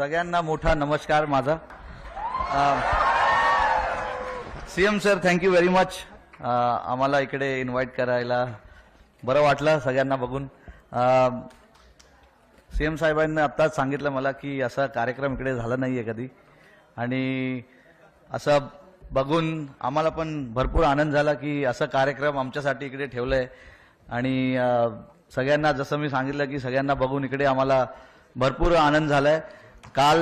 सगळ्यांना मोठा नमस्कार माझा. CM sir, thank you very much. आम्हाला इकडे इन्व्हाइट करायला बरं वाटलं सगळ्यांना बघून. सीएम साहेबांनी आत्ताच सांगितलं मला की असा कार्यक्रम इकडे झाला नाहीये कधी, आणि असं बघून आम्हाला पण भरपूर आनंद झाला की असा कार्यक्रम आमच्यासाठी इकडे ठेवलाय. आणि सगळ्यांना जसं मी सांगितलं की सगळ्यांना बघून इकडे आम्हाला भरपूर आनंद झालाय. काल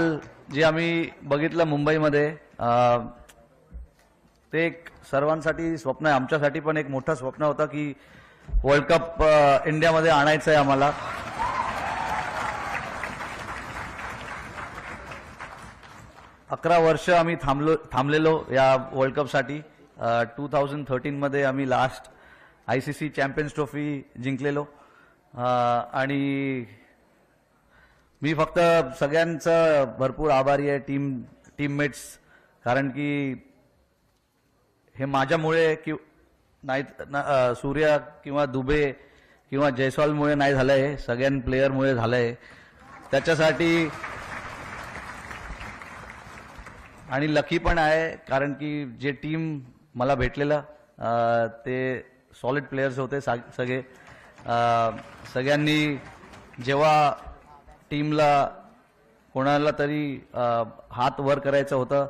जे आम्ही बघितलं मुंबईमध्ये, ते एक सर्वांसाठी स्वप्न आहे. आमच्यासाठी पण एक मोठं स्वप्न होतं की वर्ल्ड कप इंडियामध्ये आणायचं आहे आम्हाला. अकरा वर्ष आम्ही थांबलेलो या वर्ल्ड कपसाठी. 2013 मध्ये आम्ही लास्ट ICC चॅम्पियन्स ट्रॉफी जिंकलेलो. आणि मी फक्त सगळ्यांचं भरपूर आभारी आहे, टीममेट्स, कारण की हे माझ्यामुळे की नाही, सूर्या किंवा दुबे किंवा जयस्वालमुळे नाही झालंय, सगळ्या प्लेयरमुळे झालंय. त्याच्यासाठी आणि लकी पण आहे, कारण की जे टीम मला भेटलेलं ते सॉलिड प्लेयर्स होते सगळे. सगळ्यांनी जेव्हा टीमला कोणाला तरी हात वर करायचं होतं,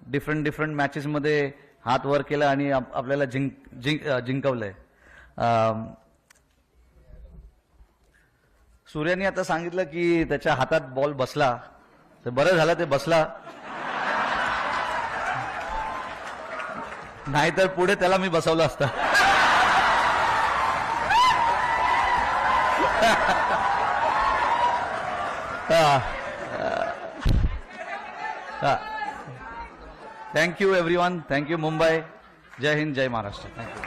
डिफरंट मॅचेसमध्ये हात वर केला आणि आपल्याला जिंकवलंय. सूर्याने आता सांगितलं की त्याच्या हातात बॉल बसला, तर बरं झालं ते बसला, नाहीतर पुढे त्याला मी बसवलं असतं. Thank you everyone. थँक्यू मुंबई. जय हिंद, जय महाराष्ट्र. थँक्यू.